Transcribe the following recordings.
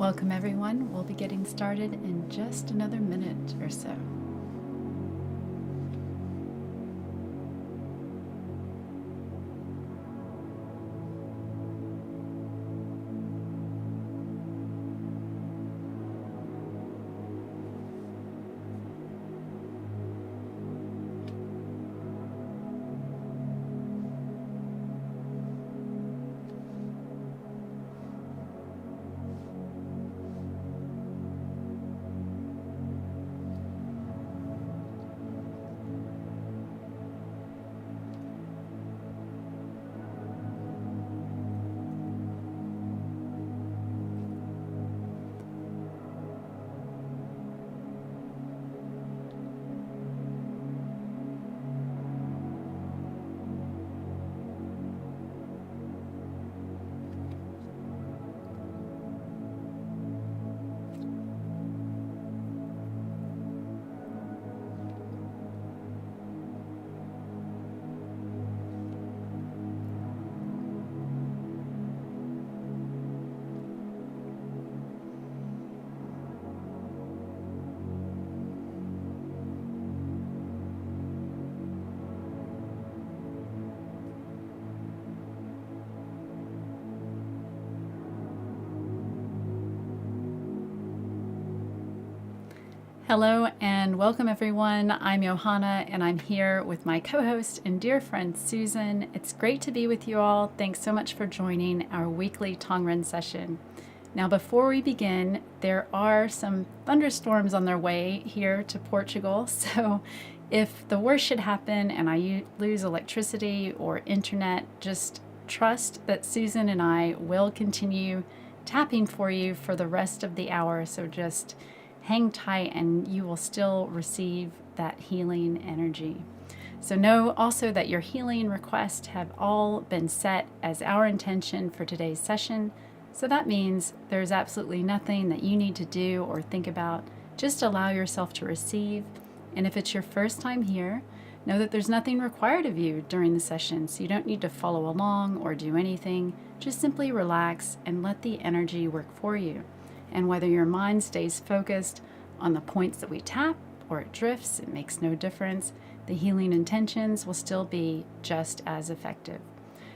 Welcome everyone. We'll be getting started in just another minute or so. Hello and welcome everyone. I'm Johanna and I'm here with my co-host and dear friend Susan. It's great to be with you all. Thanks so much for joining our weekly Tong Ren session. Now before we begin, there are some thunderstorms on their way here to Portugal. So if the worst should happen and I lose electricity or internet, just trust that Susan and I will continue tapping for you for the rest of the hour. So just hang tight and you will still receive that healing energy. So know also that your healing requests have all been set as our intention for today's session. So that means there's absolutely nothing that you need to do or think about. Just allow yourself to receive. And if it's your first time here, know that there's nothing required of you during the session. So you don't need to follow along or do anything. Just simply relax and let the energy work for you. And whether your mind stays focused on the points that we tap or it drifts, it makes no difference. The healing intentions will still be just as effective.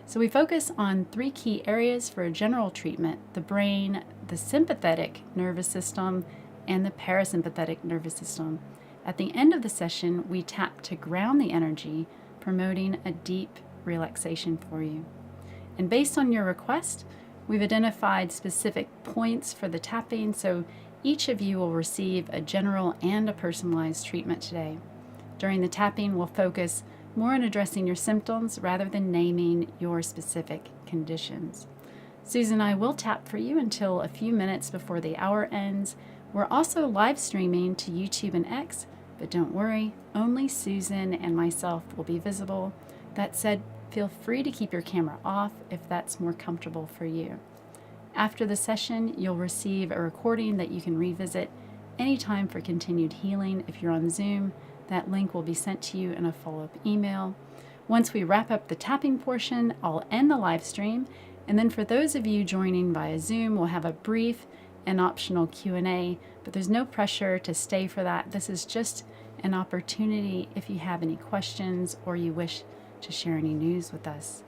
So we focus on 3 key areas for a general treatment: the brain, the sympathetic nervous system, and the parasympathetic nervous system. At the end of the session, we tap to ground the energy, promoting a deep relaxation for you. And based on your request, we've identified specific points for the tapping, so each of you will receive a general and a personalized treatment today. During the tapping, we'll focus more on addressing your symptoms rather than naming your specific conditions. Susan and I will tap for you until a few minutes before the hour ends. We're also live streaming to YouTube and X, but don't worry, only Susan and myself will be visible. That said, feel free to keep your camera off if that's more comfortable for you. After the session, you'll receive a recording that you can revisit anytime for continued healing. If you're on Zoom, that link will be sent to you in a follow-up email. Once we wrap up the tapping portion, I'll end the live stream, and then for those of you joining via Zoom, we'll have a brief and optional Q&A, but there's no pressure to stay for that. This is just an opportunity if you have any questions or you wish to share any news with us.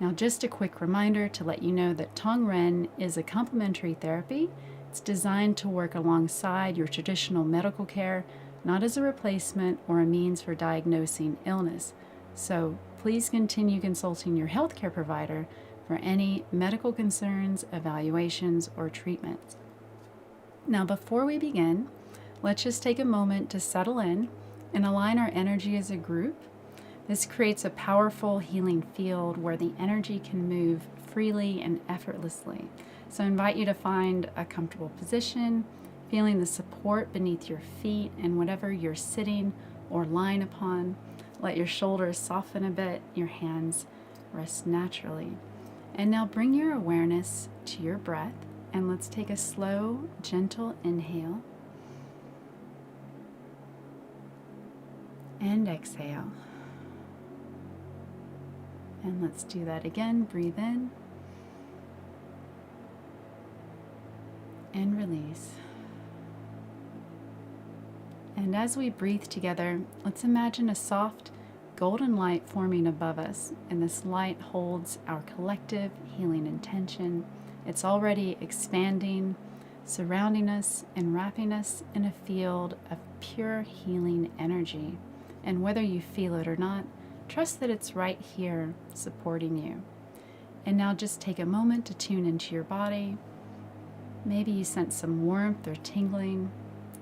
Now, just a quick reminder to let you know that Tong Ren is a complementary therapy. It's designed to work alongside your traditional medical care, not as a replacement or a means for diagnosing illness. So please continue consulting your healthcare provider for any medical concerns, evaluations, or treatments. Now, before we begin, let's just take a moment to settle in and align our energy as a group. This creates a powerful healing field where the energy can move freely and effortlessly. So I invite you to find a comfortable position, feeling the support beneath your feet and whatever you're sitting or lying upon. Let your shoulders soften a bit, your hands rest naturally. And now bring your awareness to your breath, and let's take a slow, gentle inhale and exhale. And let's do that again. Breathe in and release. And as we breathe together, let's imagine a soft golden light forming above us, and this light holds our collective healing intention. It's already expanding, surrounding us and wrapping us in a field of pure healing energy. And whether you feel it or not, trust that it's right here supporting you. And now just take a moment to tune into your body. Maybe you sense some warmth or tingling.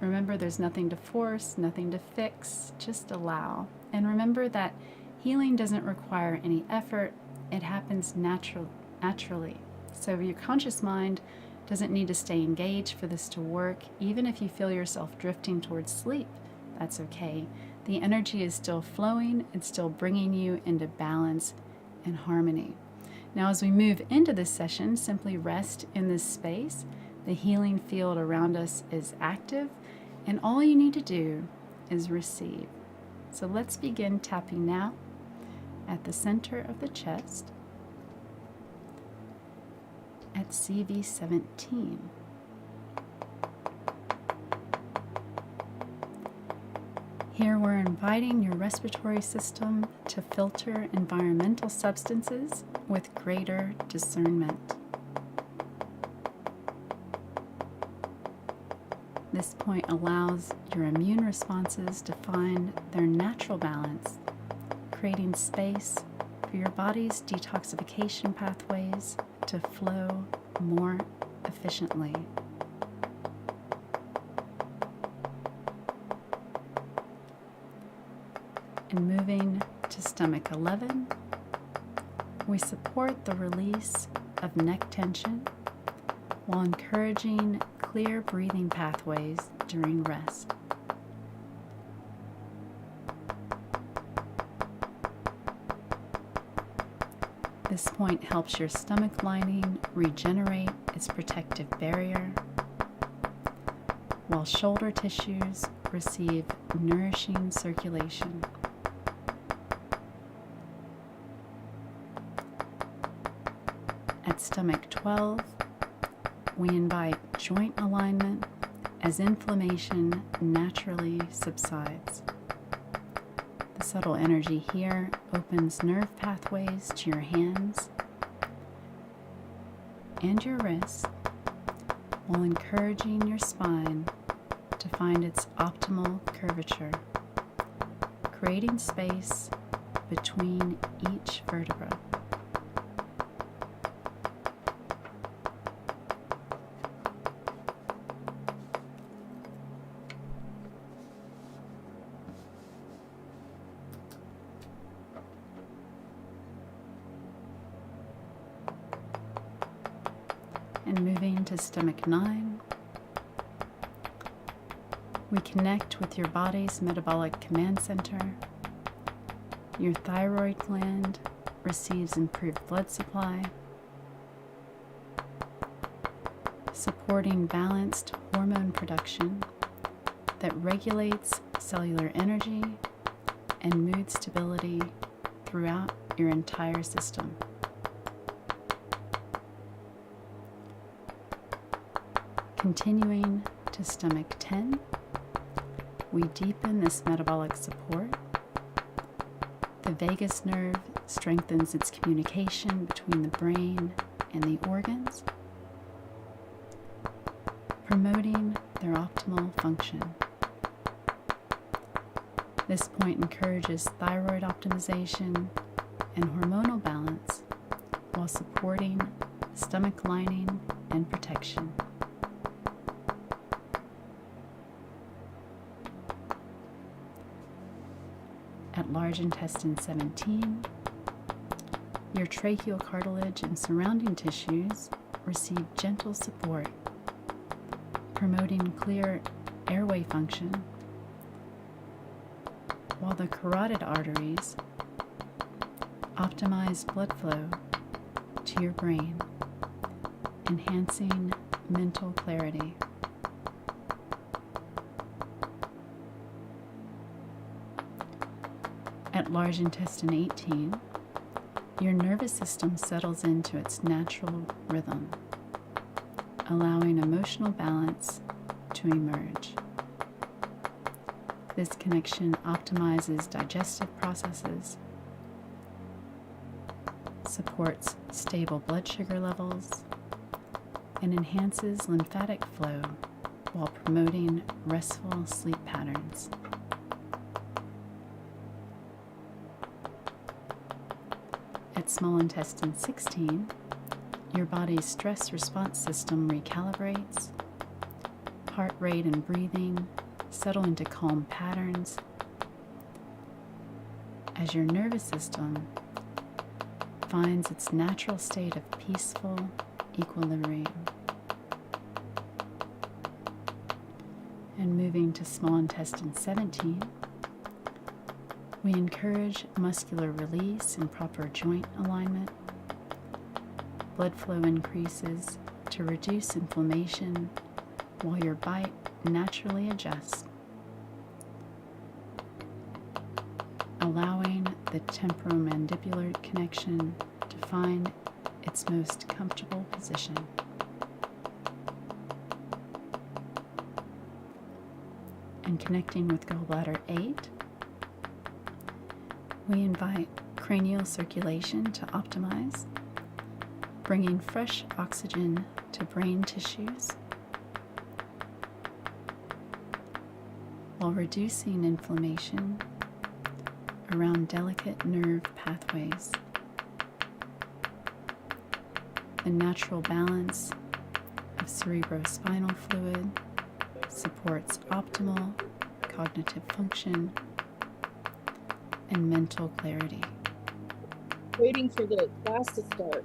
Remember, there's nothing to force, nothing to fix, just allow. And remember that healing doesn't require any effort. It happens naturally. So your conscious mind doesn't need to stay engaged for this to work. Even if you feel yourself drifting towards sleep, that's okay. The energy is still flowing. It's still bringing you into balance and harmony. Now, as we move into this session, simply rest in this space. The healing field around us is active, and all you need to do is receive. So let's begin tapping now at the center of the chest at CV17. Here we're inviting your respiratory system to filter environmental substances with greater discernment. This point allows your immune responses to find their natural balance, creating space for your body's detoxification pathways to flow more efficiently. And moving to stomach 11, we support the release of neck tension while encouraging clear breathing pathways during rest. This point helps your stomach lining regenerate its protective barrier, while shoulder tissues receive nourishing circulation. At stomach 12, we invite joint alignment as inflammation naturally subsides. The subtle energy here opens nerve pathways to your hands and your wrists while encouraging your spine to find its optimal curvature, creating space between each vertebra. And moving to stomach 9, we connect with your body's metabolic command center. Your thyroid gland receives improved blood supply, supporting balanced hormone production that regulates cellular energy and mood stability throughout your entire system. Continuing to stomach 10, we deepen this metabolic support. The vagus nerve strengthens its communication between the brain and the organs, promoting their optimal function. This point encourages thyroid optimization and hormonal balance while supporting stomach lining and protection. At large intestine 17, your tracheal cartilage and surrounding tissues receive gentle support, promoting clear airway function, while the carotid arteries optimize blood flow to your brain, enhancing mental clarity. At large intestine 18, your nervous system settles into its natural rhythm allowing emotional balance to emerge. This connection optimizes digestive processes, supports stable blood sugar levels, and enhances lymphatic flow while promoting restful sleep patterns. At small intestine 16, your body's stress response system recalibrates, heart rate and breathing settle into calm patterns as your nervous system finds its natural state of peaceful equilibrium. And moving to small intestine 17, we encourage muscular release and proper joint alignment. Blood flow increases to reduce inflammation while your bite naturally adjusts, allowing the temporomandibular connection to find its most comfortable position. And connecting with gallbladder 8, we invite cranial circulation to optimize, bringing fresh oxygen to brain tissues while reducing inflammation around delicate nerve pathways. The natural balance of cerebrospinal fluid supports optimal cognitive function and mental clarity. Waiting for the class to start.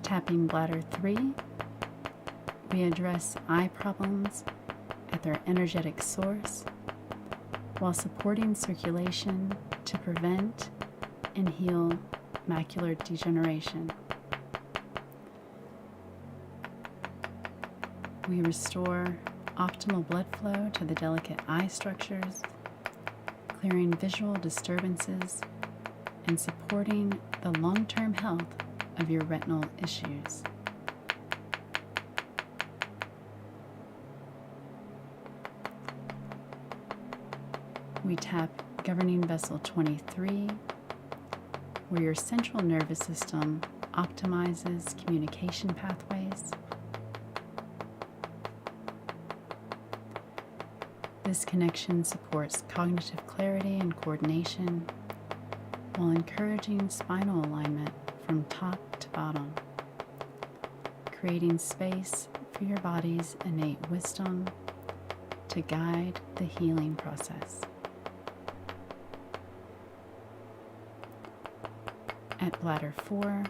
Tapping bladder 3, we address eye problems at their energetic source while supporting circulation to prevent and heal macular degeneration. We restore optimal blood flow to the delicate eye structures, clearing visual disturbances and supporting the long-term health of your retinal issues. We tap governing vessel 23, where your central nervous system optimizes communication pathways. This connection supports cognitive clarity and coordination while encouraging spinal alignment from top to bottom, creating space for your body's innate wisdom to guide the healing process. At bladder 4,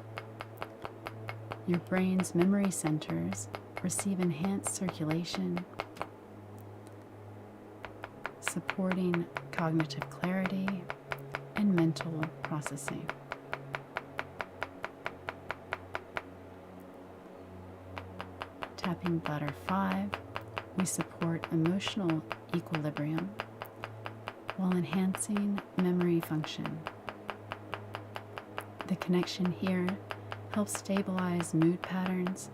your brain's memory centers receive enhanced circulation, supporting cognitive clarity and mental processing. Tapping bladder 5, we support emotional equilibrium while enhancing memory function. The connection here helps stabilize mood patterns,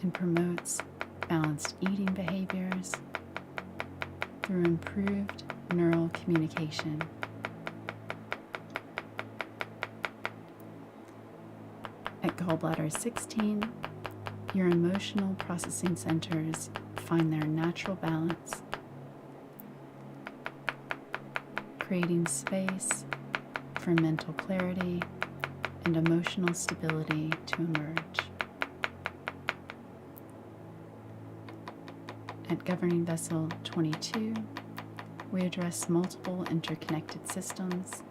and promotes balanced eating behaviors through improved neural communication. At gallbladder 16, your emotional processing centers find their natural balance, creating space for mental clarity and emotional stability to emerge. At governing vessel 22, we address multiple interconnected systems,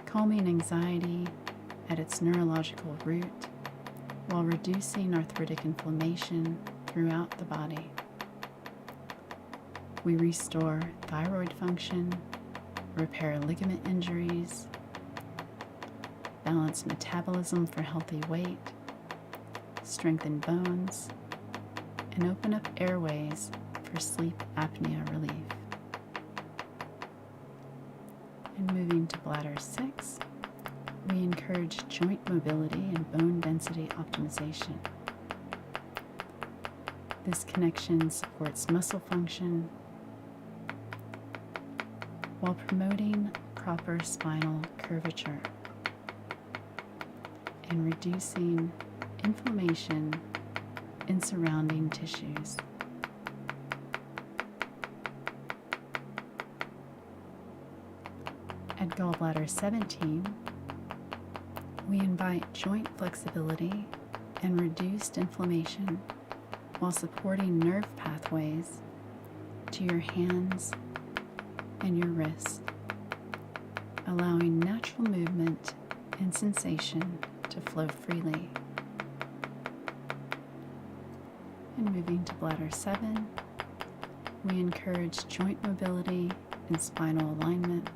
calming anxiety at its neurological root while reducing arthritic inflammation throughout the body. We restore thyroid function, repair ligament injuries, balance metabolism for healthy weight, strengthen bones, and open up airways for sleep apnea relief. And moving to bladder 6, we encourage joint mobility and bone density optimization. This connection supports muscle function while promoting proper spinal curvature and reducing inflammation in surrounding tissues. At gallbladder 17, we invite joint flexibility and reduced inflammation while supporting nerve pathways to your hands and your wrists, allowing natural movement and sensation to flow freely. And moving to bladder 7, we encourage joint mobility and spinal alignment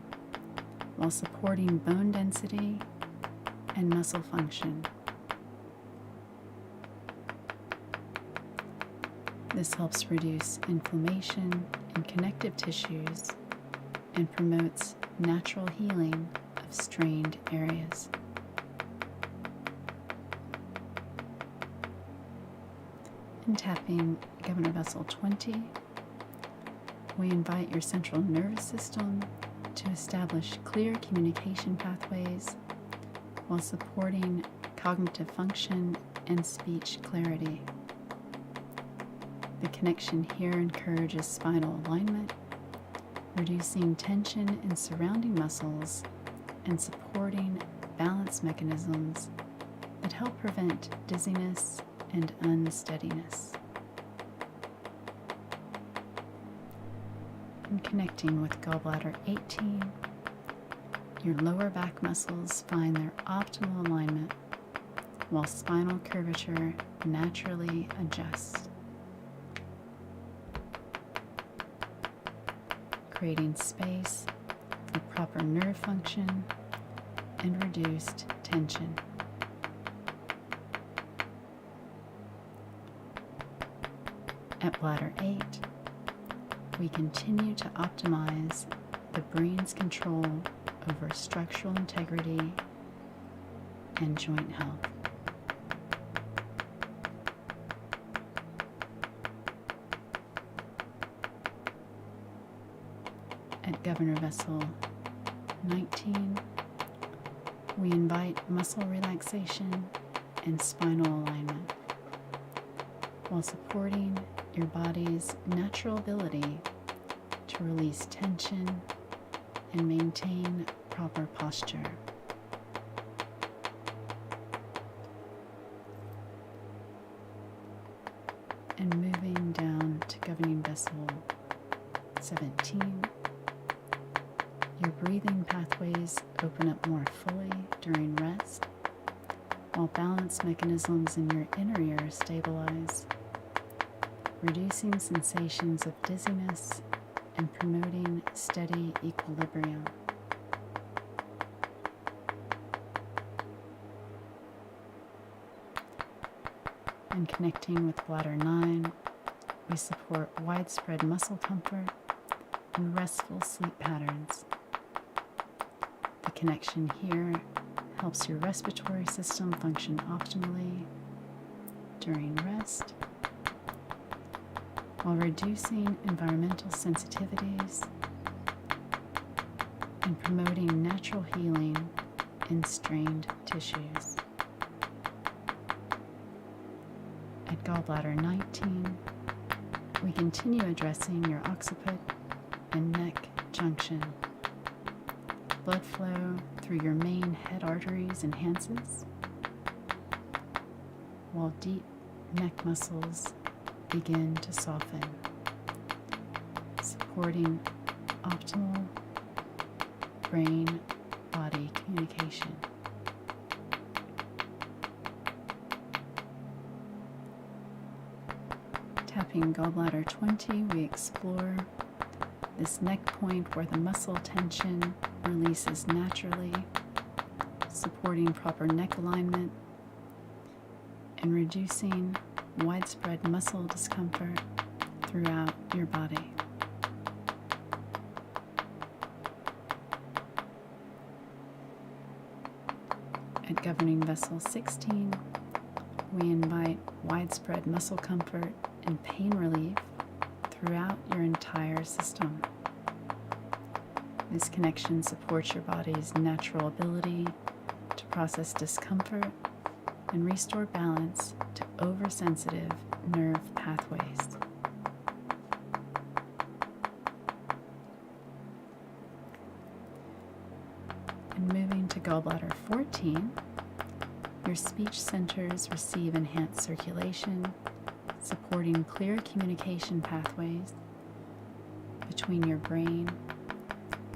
while supporting bone density and muscle function. This helps reduce inflammation in connective tissues and promotes natural healing of strained areas. In tapping governor vessel 20, we invite your central nervous system to establish clear communication pathways while supporting cognitive function and speech clarity. The connection here encourages spinal alignment, reducing tension in surrounding muscles and supporting balance mechanisms that help prevent dizziness and unsteadiness. And connecting with gallbladder 18, your lower back muscles find their optimal alignment while spinal curvature naturally adjusts, creating space for proper nerve function and reduced tension. At bladder 8, we continue to optimize the brain's control over structural integrity and joint health. At governor vessel 19, we invite muscle relaxation and spinal alignment while supporting your body's natural ability to release tension and maintain proper posture. And moving down to governing vessel 17, your breathing pathways open up more fully during rest, while balance mechanisms in your inner ear stabilize, reducing sensations of dizziness and promoting steady equilibrium. And connecting with bladder 9, we support widespread muscle comfort and restful sleep patterns. The connection here helps your respiratory system function optimally during rest, while reducing environmental sensitivities and promoting natural healing in strained tissues. At gallbladder 19, we continue addressing your occiput and neck junction. Blood flow through your main head arteries enhances, while deep neck muscles begin to soften, supporting optimal brain-body communication. Tapping gallbladder 20, we explore this neck point where the muscle tension releases naturally, supporting proper neck alignment and reducing widespread muscle discomfort throughout your body. At governing vessel 16, we invite widespread muscle comfort and pain relief throughout your entire system. This connection supports your body's natural ability to process discomfort and restore balance to oversensitive nerve pathways. And moving to gallbladder 14, your speech centers receive enhanced circulation, supporting clear communication pathways between your brain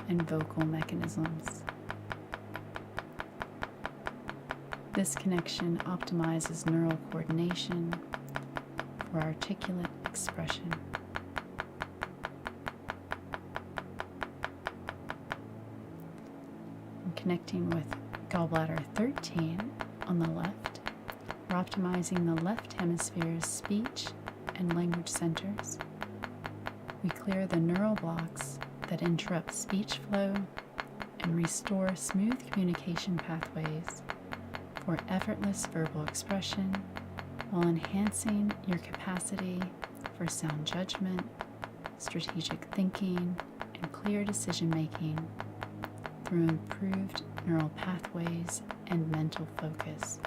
and vocal mechanisms. This connection optimizes neural coordination for articulate expression. And connecting with gallbladder 13 on the left, we're optimizing the left hemisphere's speech and language centers. We clear the neural blocks that interrupt speech flow and restore smooth communication pathways for effortless verbal expression while enhancing your capacity for sound judgment, strategic thinking, and clear decision making through improved neural pathways and mental focus.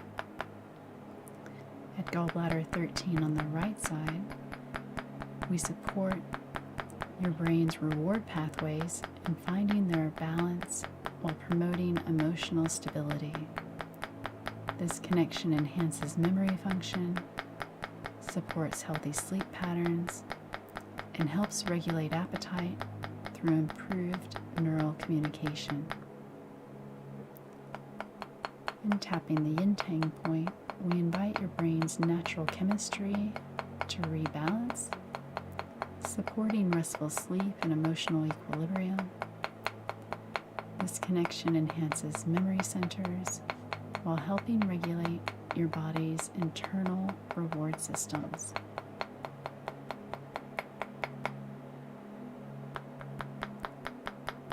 At gallbladder 13 on the right side, we support your brain's reward pathways in finding their balance while promoting emotional stability. This connection enhances memory function, supports healthy sleep patterns, and helps regulate appetite through improved neural communication. In tapping the yin-tang point, we invite your brain's natural chemistry to rebalance, supporting restful sleep and emotional equilibrium. This connection enhances memory centers while helping regulate your body's internal reward systems.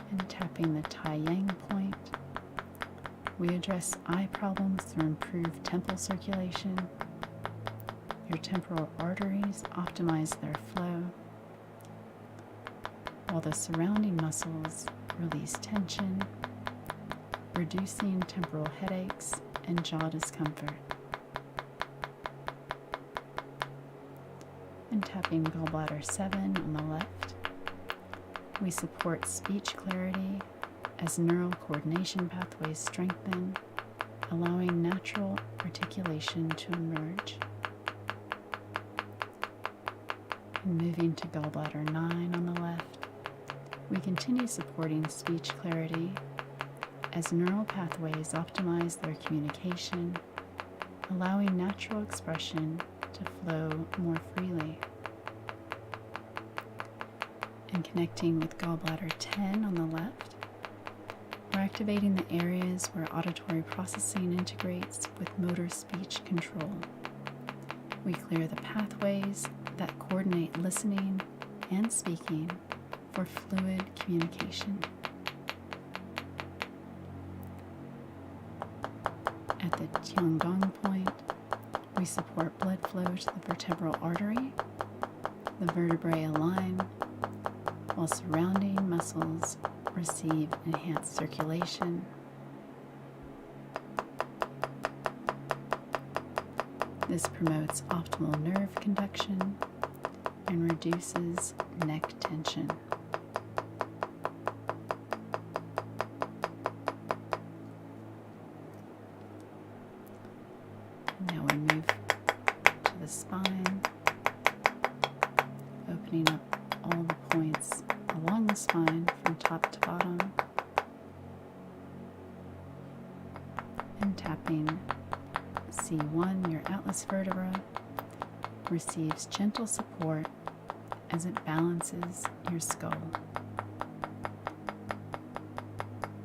And tapping the Tai Yang point, we address eye problems through improved temple circulation. Your temporal arteries optimize their flow, while the surrounding muscles release tension, reducing temporal headaches and jaw discomfort. And tapping gallbladder 7 on the left, we support speech clarity as neural coordination pathways strengthen, allowing natural articulation to emerge. And moving to gallbladder 9 on the left, we continue supporting speech clarity as neural pathways optimize their communication, allowing natural expression to flow more freely. And connecting with gallbladder 10 on the left, we're activating the areas where auditory processing integrates with motor speech control. We clear the pathways that coordinate listening and speaking for fluid communication. At the Tiangong point, we support blood flow to the vertebral artery. The vertebrae align, while surrounding muscles receive enhanced circulation. This promotes optimal nerve conduction and reduces neck tension. Now we move to the spine, opening up all the points along the spine from top to bottom, and tapping C1, your atlas vertebra, receives gentle support as it balances your skull.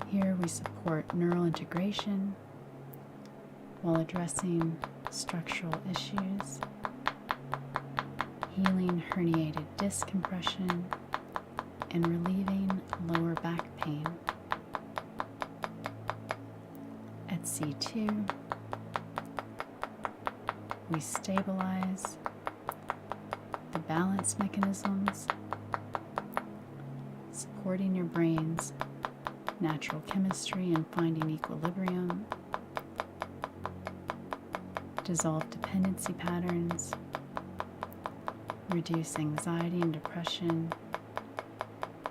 Here we support neural integration while addressing structural issues, healing herniated disc compression, and relieving lower back pain. At C2, we stabilize the balance mechanisms, supporting your brain's natural chemistry and finding equilibrium, dissolve dependency patterns, reduce anxiety and depression,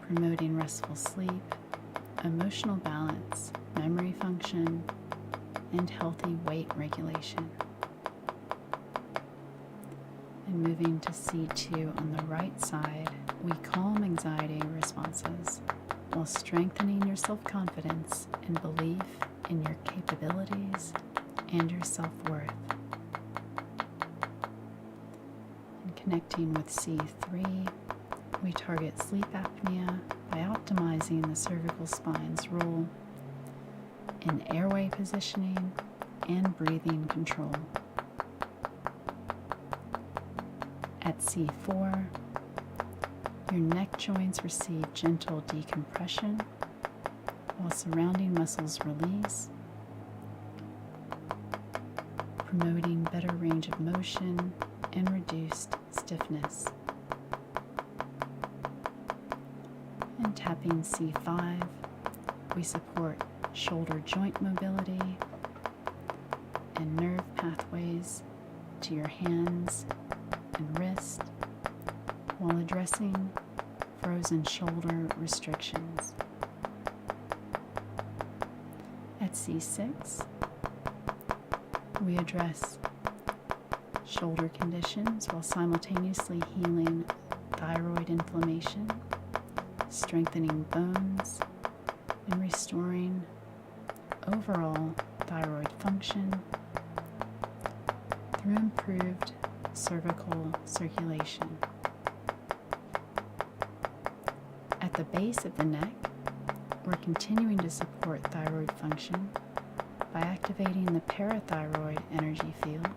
promoting restful sleep, emotional balance, memory function, and healthy weight regulation. And moving to C2 on the right side, we calm anxiety responses while strengthening your self-confidence and belief in your capabilities and your self-worth. And connecting with C3, we target sleep apnea by optimizing the cervical spine's role in airway positioning and breathing control. At C4, your neck joints receive gentle decompression while surrounding muscles release, promoting better range of motion and reduced stiffness. And tapping C5, we support shoulder joint mobility and nerve pathways to your hands and wrist while addressing frozen shoulder restrictions. At C6, we address shoulder conditions while simultaneously healing thyroid inflammation, strengthening bones, and restoring overall thyroid function through improved cervical circulation. At the base of the neck, we're continuing to support thyroid function by activating the parathyroid energy field.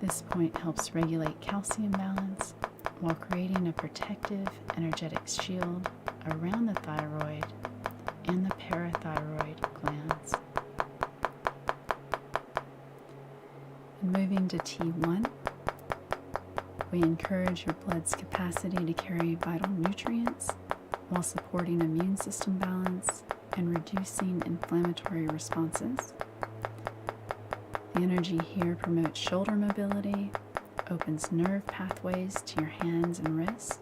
This point helps regulate calcium balance while creating a protective energetic shield around the thyroid and the parathyroid glands. And moving to T1, we encourage your blood's capacity to carry vital nutrients while supporting immune system balance and reducing inflammatory responses. The energy here promotes shoulder mobility, opens nerve pathways to your hands and wrists,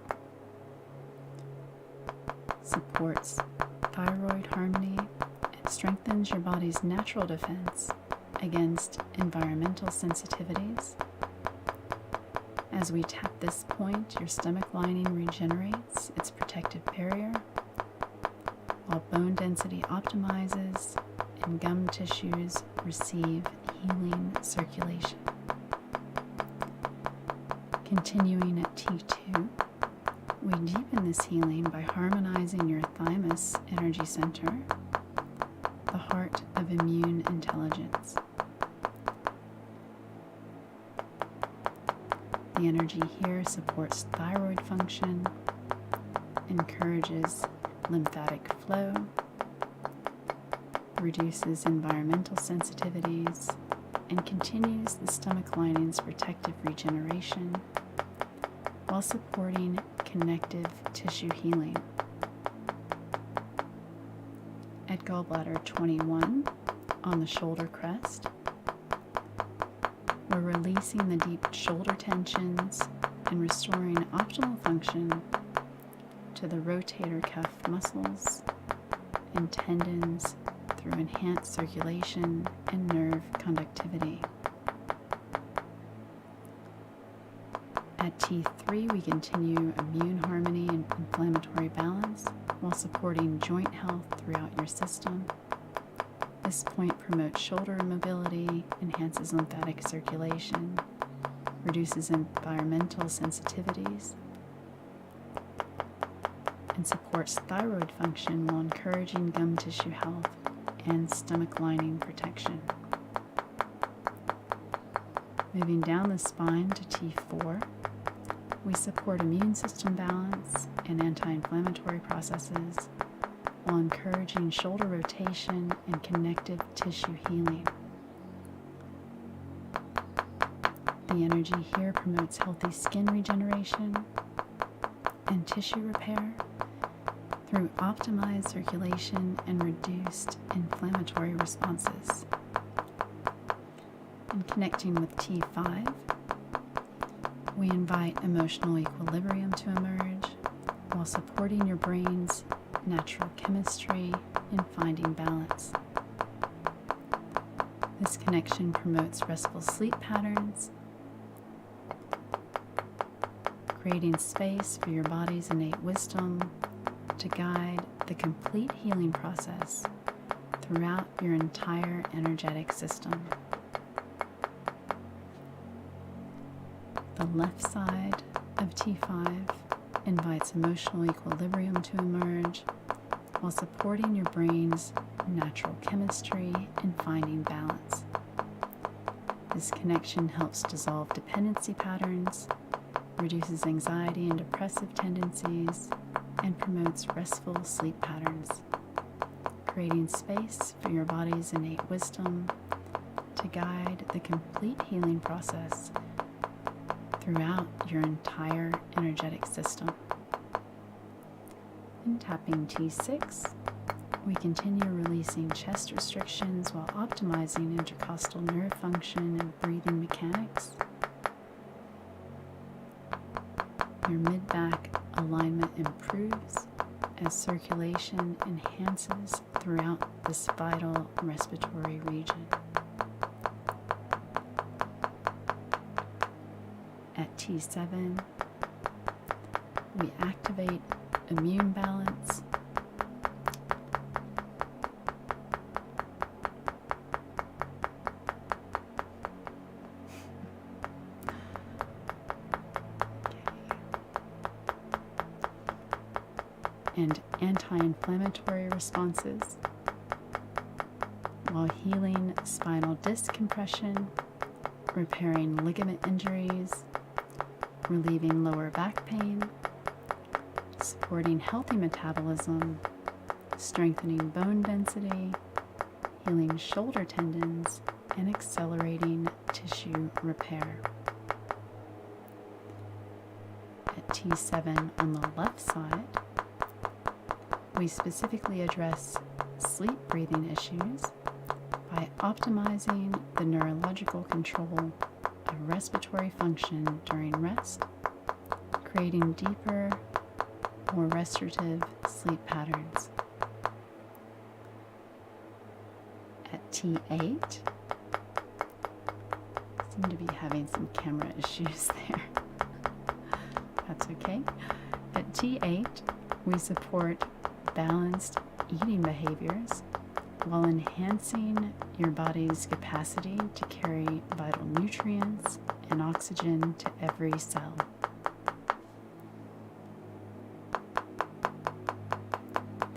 supports thyroid harmony, and strengthens your body's natural defense against environmental sensitivities. As we tap this point, your stomach lining regenerates its protective barrier, while bone density optimizes and gum tissues receive healing circulation. Continuing at T2, we deepen this healing by harmonizing your thymus energy center, the heart of immune intelligence. The energy here supports thyroid function, encourages lymphatic flow, reduces environmental sensitivities, and continues the stomach lining's protective regeneration while supporting connective tissue healing. At gallbladder 21, on the shoulder crest, we're releasing the deep shoulder tensions and restoring optimal function to the rotator cuff muscles and tendons through enhanced circulation and nerve conductivity. At T3, we continue immune harmony and inflammatory balance while supporting joint health throughout your system. This point promotes shoulder mobility, enhances lymphatic circulation, reduces environmental sensitivities, and supports thyroid function while encouraging gum tissue health and stomach lining protection. Moving down the spine to T4, we support immune system balance and anti-inflammatory processes while encouraging shoulder rotation and connective tissue healing. The energy here promotes healthy skin regeneration and tissue repair through optimized circulation and reduced inflammatory responses. And connecting with T5, we invite emotional equilibrium to emerge while supporting your brain's natural chemistry in finding balance. This connection promotes restful sleep patterns, creating space for your body's innate wisdom to guide the complete healing process throughout your entire energetic system. The left side of T5 invites emotional equilibrium to emerge while supporting your brain's natural chemistry in finding balance. This connection helps dissolve dependency patterns, reduces anxiety and depressive tendencies, and promotes restful sleep patterns, creating space for your body's innate wisdom to guide the complete healing process throughout your entire energetic system. In tapping T6, we continue releasing chest restrictions while optimizing intercostal nerve function and breathing mechanics. Your mid-back alignment improves as circulation enhances throughout this vital respiratory region. At T7, we activate immune balance, and anti-inflammatory responses while healing spinal disc compression, repairing ligament injuries, relieving lower back pain, supporting healthy metabolism, strengthening bone density, healing shoulder tendons, and accelerating tissue repair. At T7 on the left side, we specifically address sleep breathing issues by optimizing the neurological control of respiratory function during rest, creating deeper, more restorative sleep patterns. At T8, seem to be having some camera issues there. That's okay. At T8, we support balanced eating behaviors while enhancing your body's capacity to carry vital nutrients and oxygen to every cell.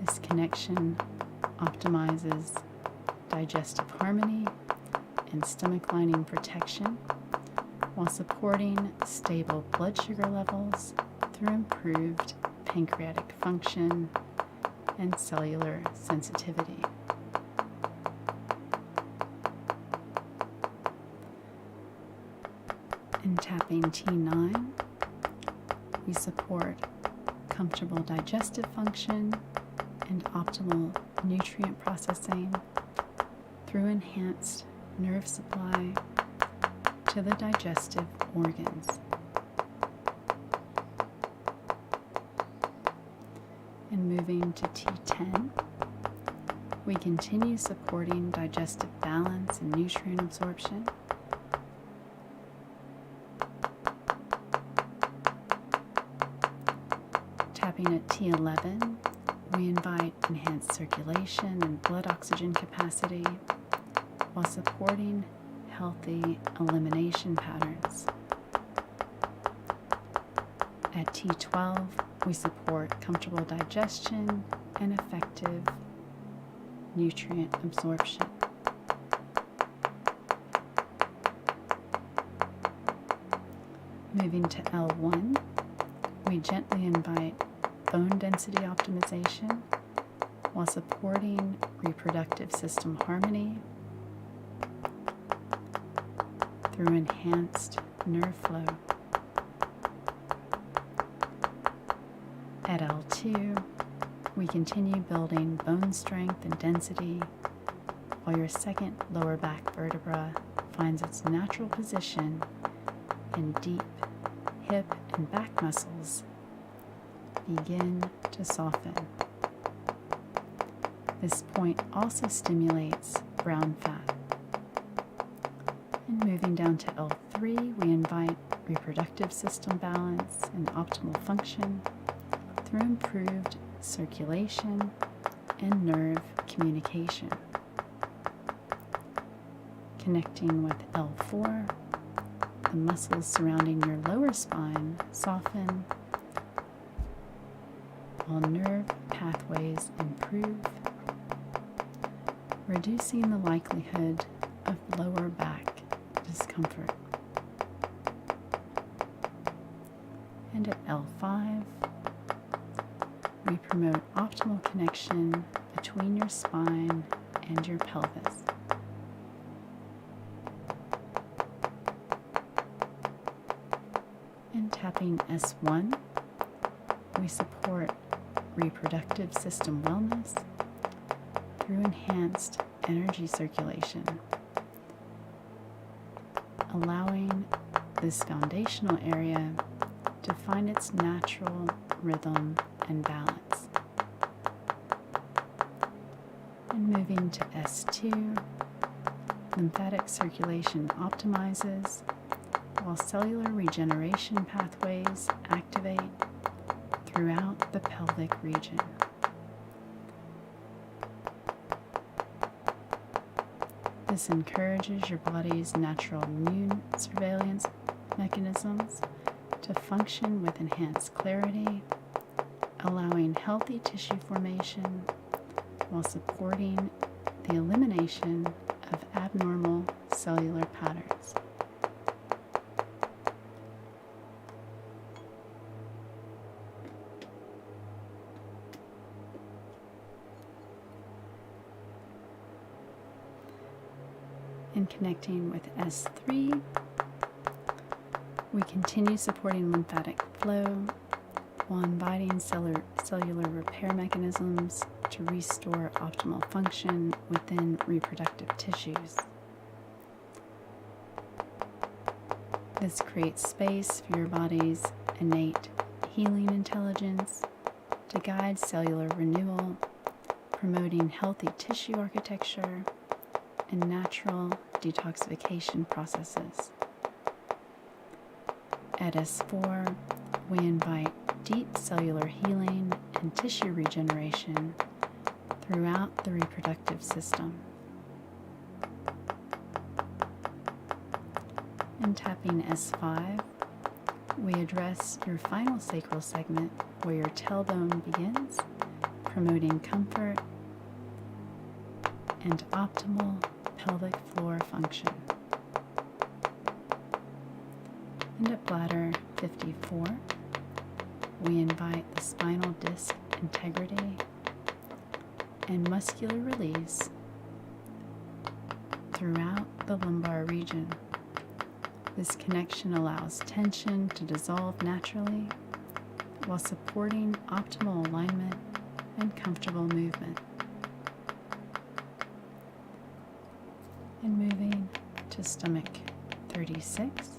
This connection optimizes digestive harmony and stomach lining protection while supporting stable blood sugar levels through improved pancreatic function and cellular sensitivity. In tapping T9, we support comfortable digestive function and optimal nutrient processing through enhanced nerve supply to the digestive organs. And moving to T10, we continue supporting digestive balance and nutrient absorption. Tapping at T11, we invite enhanced circulation and blood oxygen capacity while supporting healthy elimination patterns. At T12, we support comfortable digestion and effective nutrient absorption. Moving to L1, we gently invite bone density optimization while supporting reproductive system harmony through enhanced nerve flow. At L2, we continue building bone strength and density while your second lower back vertebra finds its natural position and deep hip and back muscles begin to soften. This point also stimulates brown fat. And moving down to L3, we invite reproductive system balance and optimal function through improved circulation and nerve communication. Connecting with L4, the muscles surrounding your lower spine soften while nerve pathways improve, reducing the likelihood of lower back discomfort. And at L5, we promote optimal connection between your spine and your pelvis. And tapping S1, we support reproductive system wellness through enhanced energy circulation, allowing this foundational area to find its natural rhythm and balance. And moving to S2, lymphatic circulation optimizes while cellular regeneration pathways activate throughout the pelvic region. This encourages your body's natural immune surveillance mechanisms to function with enhanced clarity, allowing healthy tissue formation while supporting the elimination of abnormal cellular patterns. And connecting with S3, we continue supporting lymphatic flow while inviting cellular repair mechanisms to restore optimal function within reproductive tissues. This creates space for your body's innate healing intelligence to guide cellular renewal, promoting healthy tissue architecture and natural detoxification processes. At S4, we invite deep cellular healing and tissue regeneration throughout the reproductive system. And tapping S5, we address your final sacral segment where your tailbone begins, promoting comfort and optimal pelvic floor function. And at bladder 54, we invite the spinal disc integrity and muscular release throughout the lumbar region. This connection allows tension to dissolve naturally while supporting optimal alignment and comfortable movement. And moving to stomach 36,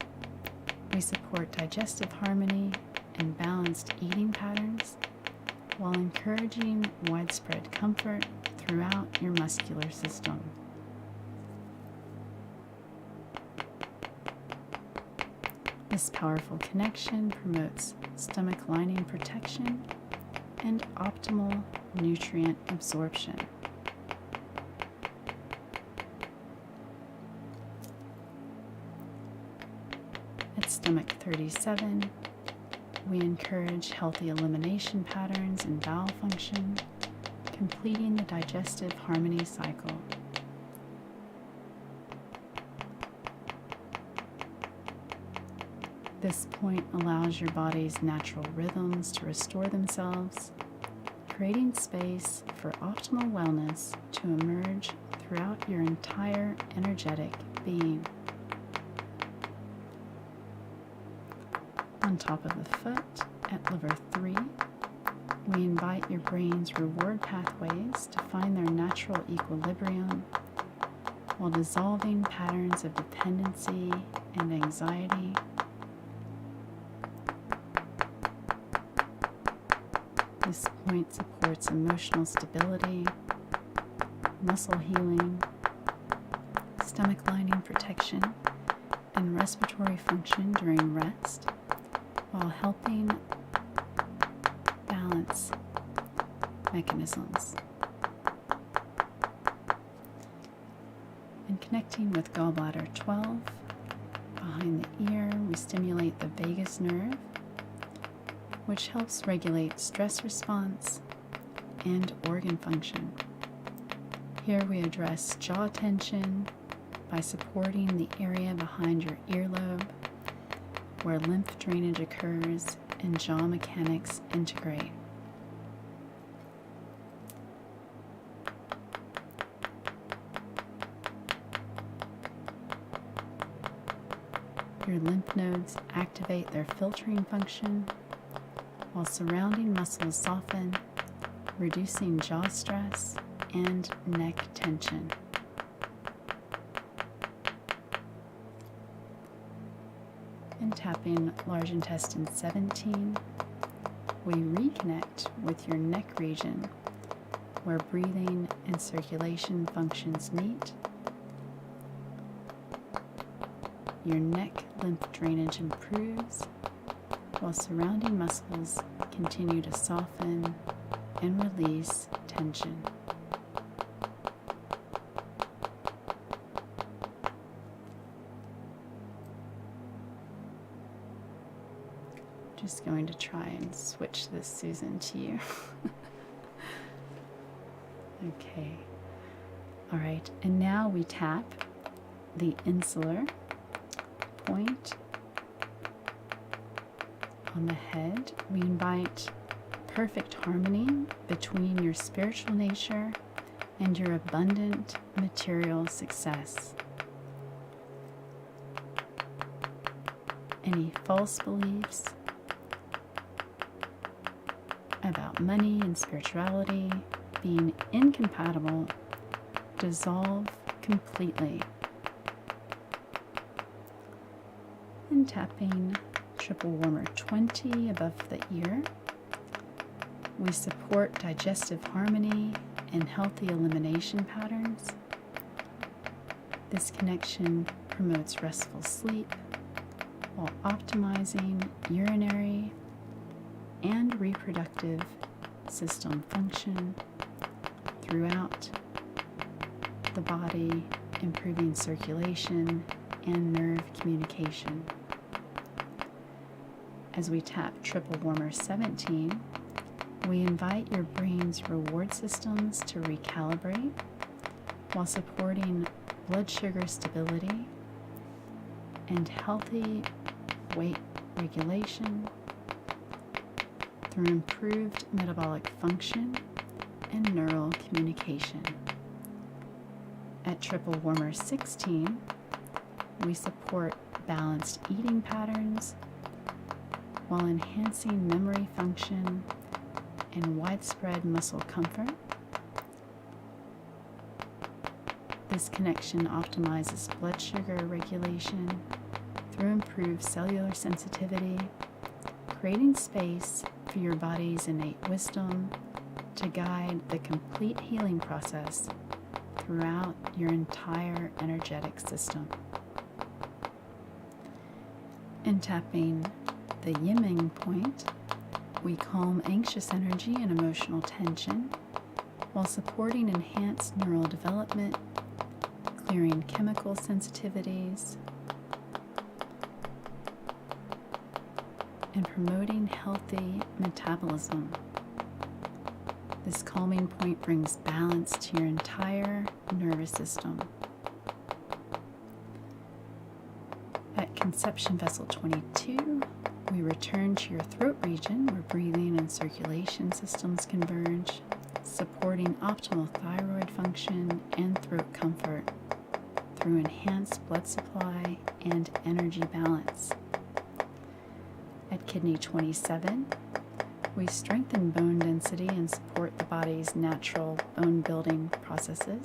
we support digestive harmony and balanced eating patterns while encouraging widespread comfort throughout your muscular system. This powerful connection promotes stomach lining protection and optimal nutrient absorption. At stomach 37, we encourage healthy elimination patterns and bowel function, completing the digestive harmony cycle. This point allows your body's natural rhythms to restore themselves, creating space for optimal wellness to emerge throughout your entire energetic being. On top of the foot, at liver 3, we invite your brain's reward pathways to find their natural equilibrium while dissolving patterns of dependency and anxiety. This point supports emotional stability, muscle healing, stomach lining protection, and respiratory function during rest, while helping balance mechanisms. And connecting with gallbladder 12, behind the ear, we stimulate the vagus nerve, which helps regulate stress response and organ function. Here we address jaw tension by supporting the area behind your earlobe, where lymph drainage occurs and jaw mechanics integrate. Your lymph nodes activate their filtering function, while surrounding muscles soften, reducing jaw stress and neck tension. And tapping large intestine 17, we reconnect with your neck region, where breathing and circulation functions meet. Your neck lymph drainage improves, while surrounding muscles continue to soften and release tension. Just going to try and switch this, Susan, to you. Okay. All right, and now we tap the insular point on the head. We invite perfect harmony between your spiritual nature and your abundant material success. Any false beliefs about money and spirituality being incompatible dissolve completely. And tapping triple warmer 20 above the ear, we support digestive harmony and healthy elimination patterns. This connection promotes restful sleep while optimizing urinary and reproductive system function throughout the body, improving circulation and nerve communication. As we tap triple warmer 17, we invite your brain's reward systems to recalibrate while supporting blood sugar stability and healthy weight regulation through improved metabolic function and neural communication. At triple warmer 16, we support balanced eating patterns while enhancing memory function and widespread muscle comfort. This connection optimizes blood sugar regulation through improved cellular sensitivity, creating space for your body's innate wisdom to guide the complete healing process throughout your entire energetic system. And tapping the Yiming point, we calm anxious energy and emotional tension while supporting enhanced neural development, clearing chemical sensitivities, and promoting healthy metabolism. This calming point brings balance to your entire nervous system. At conception vessel 22, we return to your throat region where breathing and circulation systems converge, supporting optimal thyroid function and throat comfort through enhanced blood supply and energy balance. At kidney 27, we strengthen bone density and support the body's natural bone building processes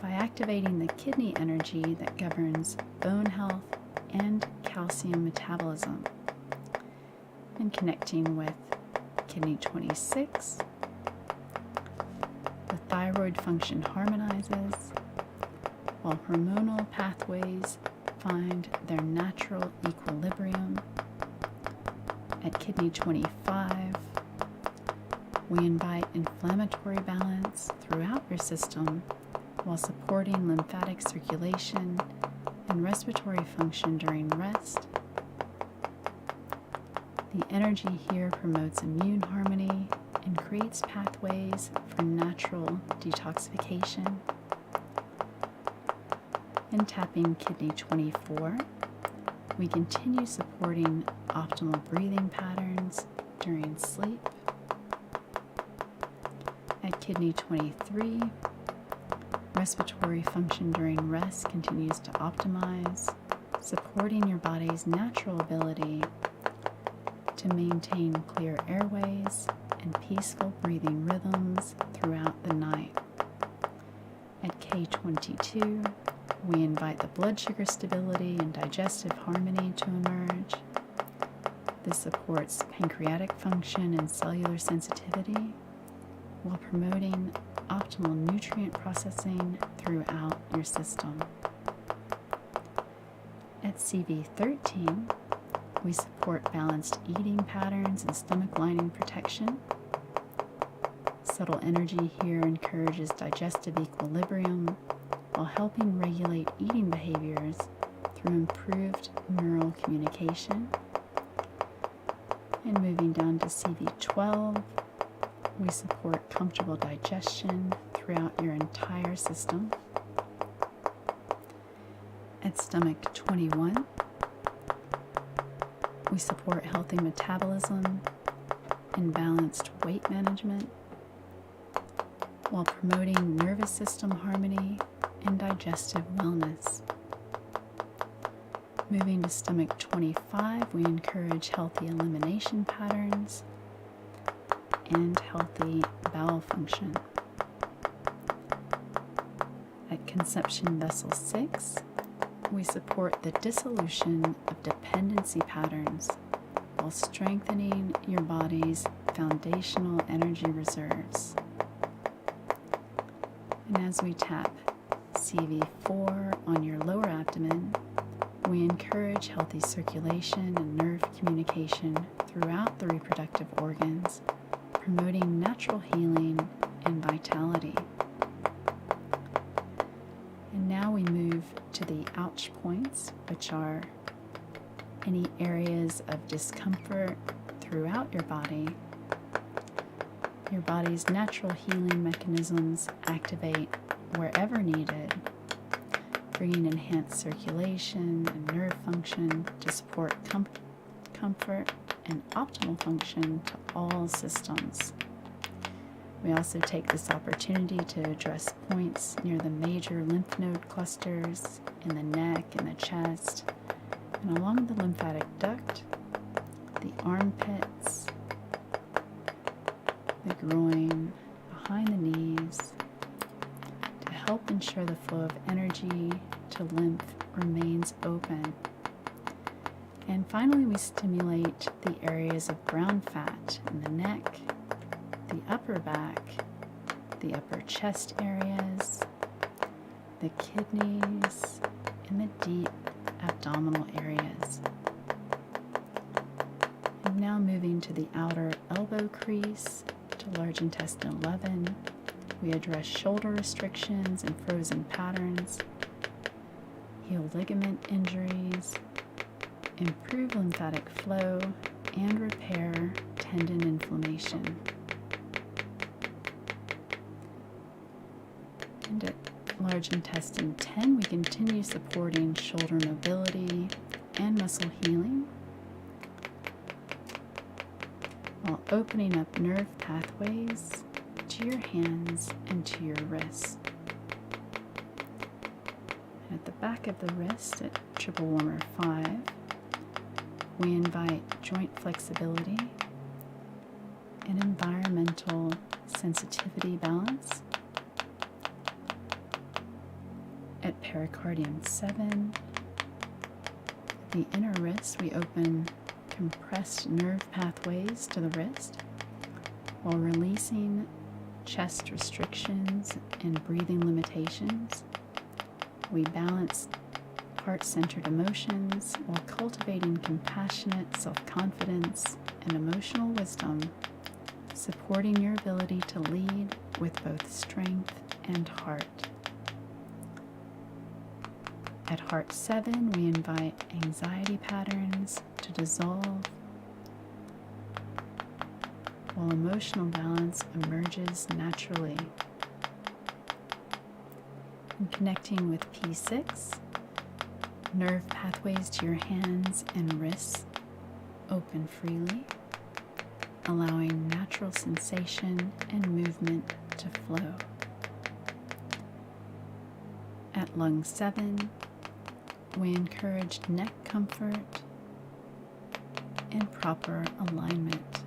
by activating the kidney energy that governs bone health and calcium metabolism. And connecting with kidney 26, the thyroid function harmonizes while hormonal pathways find their natural equilibrium. At kidney 25, we invite inflammatory balance throughout your system while supporting lymphatic circulation and respiratory function during rest. The energy here promotes immune harmony and creates pathways for natural detoxification. And tapping kidney 24, we continue supporting optimal breathing patterns during sleep. At kidney 23, respiratory function during rest continues to optimize, supporting your body's natural ability to maintain clear airways and peaceful breathing rhythms throughout the night. At K22, we invite the blood sugar stability and digestive harmony to emerge. This supports pancreatic function and cellular sensitivity while promoting optimal nutrient processing throughout your system. At CV13, we support balanced eating patterns and stomach lining protection. Subtle energy here encourages digestive equilibrium while helping regulate eating behaviors through improved neural communication. And moving down to CV12, we support comfortable digestion throughout your entire system. At stomach 21, we support healthy metabolism and balanced weight management while promoting nervous system harmony and digestive wellness. Moving to stomach 25, we encourage healthy elimination patterns and healthy bowel function. At conception vessel 6, we support the dissolution of dependency patterns while strengthening your body's foundational energy reserves. And as we tap CV4 on your lower abdomen, we encourage healthy circulation and nerve communication throughout the reproductive organs, promoting natural healing and vitality. And now we move to the ouch points, which are any areas of discomfort throughout your body. Your body's natural healing mechanisms activate wherever needed, bringing enhanced circulation and nerve function to support comfort and optimal function to all systems. We also take this opportunity to address points near the major lymph node clusters in the neck and the chest, and along the lymphatic duct, the armpits, the groin, behind the knees, to help ensure the flow of energy to lymph remains open. And finally, we stimulate the areas of brown fat in the neck, the upper back, the upper chest areas, the kidneys, and the deep abdominal areas. And now moving to the outer elbow crease to large intestine 11, we address shoulder restrictions and frozen patterns, heal ligament injuries, improve lymphatic flow, and repair tendon inflammation. And at large intestine 10, we continue supporting shoulder mobility and muscle healing while opening up nerve pathways to your hands and to your wrists. And at the back of the wrist at triple warmer 5, we invite joint flexibility and environmental sensitivity balance. At pericardium 7, the inner wrist, we open compressed nerve pathways to the wrist while releasing chest restrictions and breathing limitations. We balance heart-centered emotions while cultivating compassionate self-confidence and emotional wisdom, supporting your ability to lead with both strength and heart. At Heart 7, we invite anxiety patterns to dissolve, while emotional balance emerges naturally. And connecting with P6, nerve pathways to your hands and wrists open freely, allowing natural sensation and movement to flow. At Lung 7, we encourage neck comfort and proper alignment.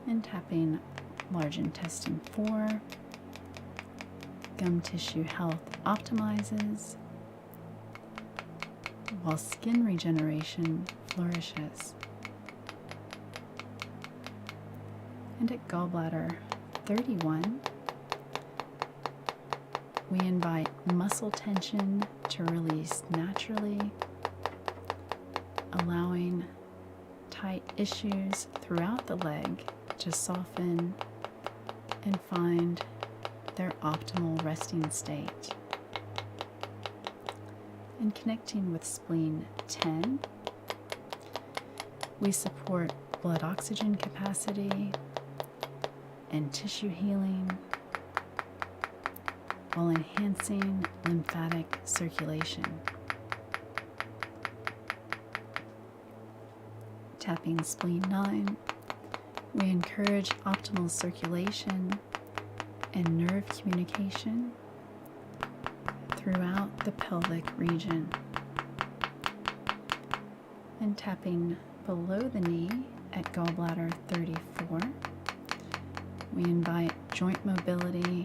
And tapping large intestine 4, gum tissue health optimizes while skin regeneration flourishes. And at gallbladder 31, we invite muscle tension to release naturally, allowing tight issues throughout the leg to soften and find their optimal resting state. And connecting with spleen 10, we support blood oxygen capacity and tissue healing while enhancing lymphatic circulation. Tapping spleen 9, we encourage optimal circulation and nerve communication throughout the pelvic region. And tapping below the knee at gallbladder 34, we invite joint mobility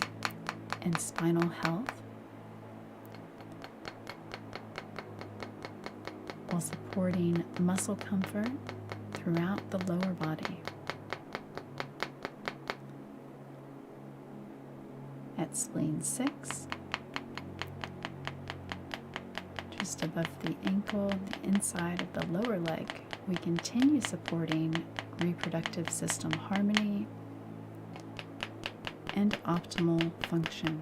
and spinal health while supporting muscle comfort throughout the lower body. At spleen 6, just above the ankle, the inside of the lower leg, we continue supporting reproductive system harmony and optimal function.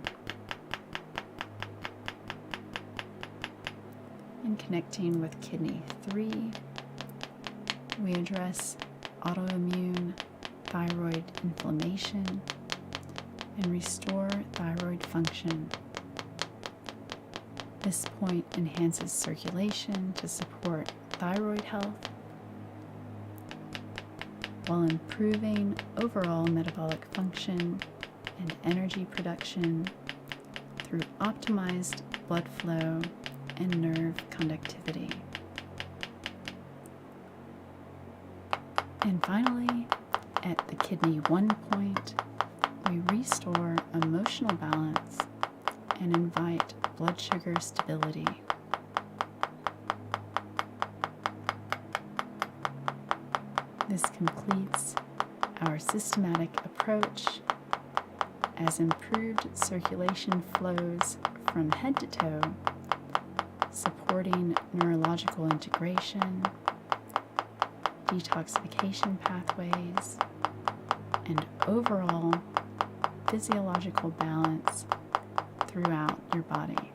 And connecting with kidney 3, we address autoimmune thyroid inflammation and restore thyroid function. This point enhances circulation to support thyroid health while improving overall metabolic function and energy production through optimized blood flow and nerve conductivity. And finally, at the kidney 1 point, we restore emotional balance and invite blood sugar stability. This completes our systematic approach as improved circulation flows from head to toe, supporting neurological integration, detoxification pathways, and overall physiological balance throughout your body.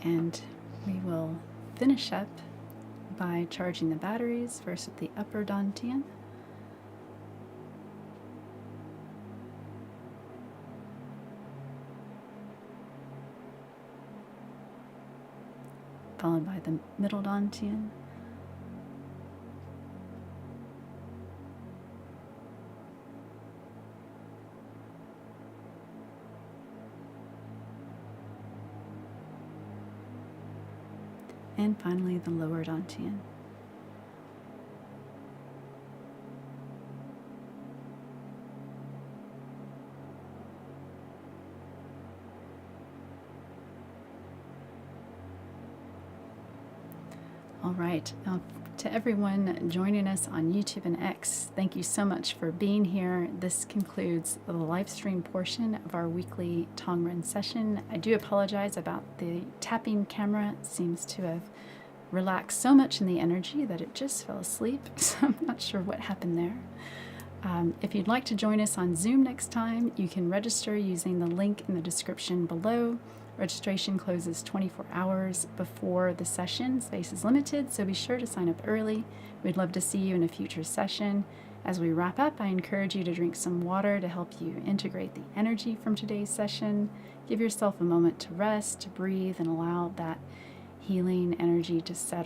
And we will finish up by charging the batteries, first with the upper dantian, followed by the middle dantian, and finally the lower dantian. All right, now to everyone joining us on YouTube and X, thank you so much for being here. This concludes the live stream portion of our weekly Tong Ren session. I do apologize about the tapping camera. It seems to have relaxed so much in the energy that it just fell asleep, so I'm not sure what happened there. If you'd like to join us on Zoom next time, you can register using the link in the description below. Registration closes 24 hours before the session. Space is limited, so be sure to sign up early. We'd love to see you in a future session. As we wrap up, I encourage you to drink some water to help you integrate the energy from today's session. Give yourself a moment to rest, to breathe, and allow that healing energy to settle